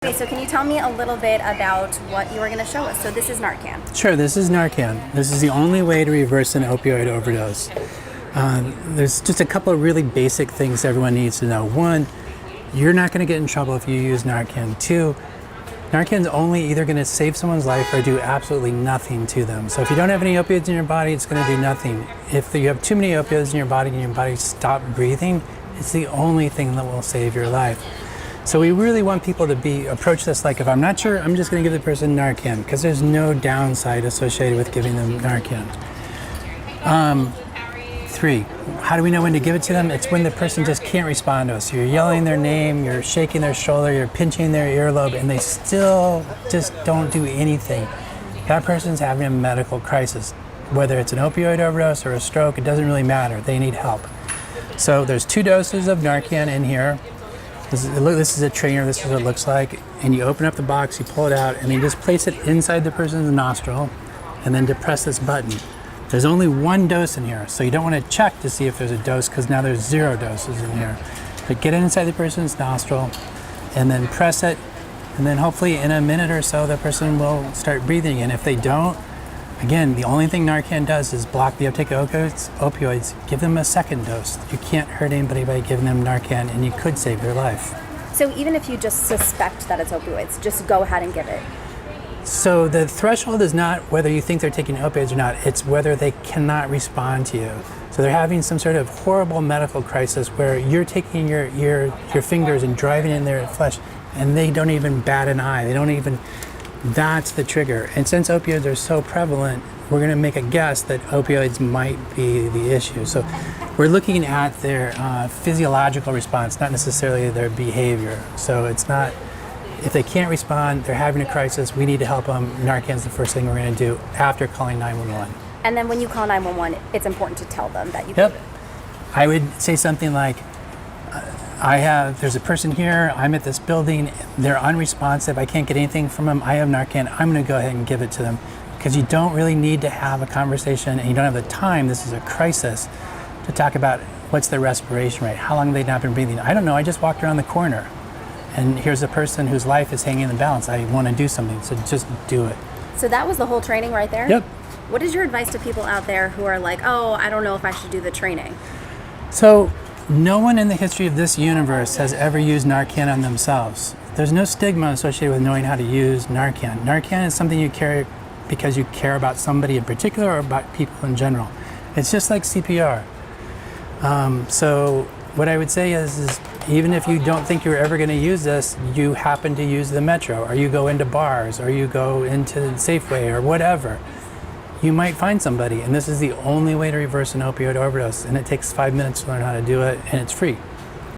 Okay, so can you tell me a little bit about what you were going to show us? So this is Narcan. Sure, this is Narcan. This is the only way to reverse an opioid overdose. There's just a couple of really basic things everyone needs to know. One, you're not going to get in trouble if you use Narcan. Two, Narcan's only either going to save someone's life or do absolutely nothing to them. So if you don't have any opioids in your body, it's going to do nothing. If you have too many opioids in your body and your body stops breathing, it's the only thing that will save your life. So we really want people to approach this like, if I'm not sure, I'm just going to give the person Narcan, because there's no downside associated with giving them Narcan. Three, how do we know when to give it to them? It's when the person just can't respond to us. You're yelling their name, you're shaking their shoulder, you're pinching their earlobe, and they still just don't do anything. That person's having a medical crisis. Whether it's an opioid overdose or a stroke, it doesn't really matter. They need help. So there's 2 doses of Narcan in here. This is a trainer, this is what it looks like. And you open up the box, you pull it out, and you just place it inside the person's nostril, and then depress this button. There's only 1 dose in here, so you don't want to check to see if there's a dose, because now there's 0 doses in here. But get it inside the person's nostril, and then press it, and then hopefully in a minute or so, the person will start breathing. And if they don't, again, the only thing Narcan does is block the uptake of opioids. Give them a second dose. You can't hurt anybody by giving them Narcan, and you could save their life. So even if you just suspect that it's opioids, just go ahead and give it. So the threshold is not whether you think they're taking opioids or not, it's whether they cannot respond to you. So they're having some sort of horrible medical crisis where you're taking your fingers and driving in their flesh, and they don't even bat an eye. That's the trigger. And since opioids are so prevalent, we're going to make a guess that opioids might be the issue. So we're looking at their physiological response, not necessarily their behavior. So it's not, if they can't respond, they're having a crisis, we need to help them. Narcan's the first thing we're going to do after calling 911. And then when you call 911, it's important to tell them that you Yep. gave it. I would say something like, there's a person here, I'm at this building, they're unresponsive, I can't get anything from them, I have Narcan, I'm going to go ahead and give it to them. Because you don't really need to have a conversation, and you don't have the time, this is a crisis, to talk about what's their respiration rate, how long have they not been breathing. I don't know, I just walked around the corner, and here's a person whose life is hanging in the balance. I want to do something, so just do it. So that was the whole training right there? Yep. What is your advice to people out there who are like, oh, I don't know if I should do the training? So, no one in the history of this universe has ever used Narcan on themselves. There's no stigma associated with knowing how to use Narcan. Narcan is something you carry because you care about somebody in particular or about people in general. It's just like CPR. So what I would say is even if you don't think you're ever going to use this, you happen to use the Metro, or you go into bars, or you go into Safeway, or whatever, you might find somebody, and this is the only way to reverse an opioid overdose, and it takes 5 minutes to learn how to do it, and it's free.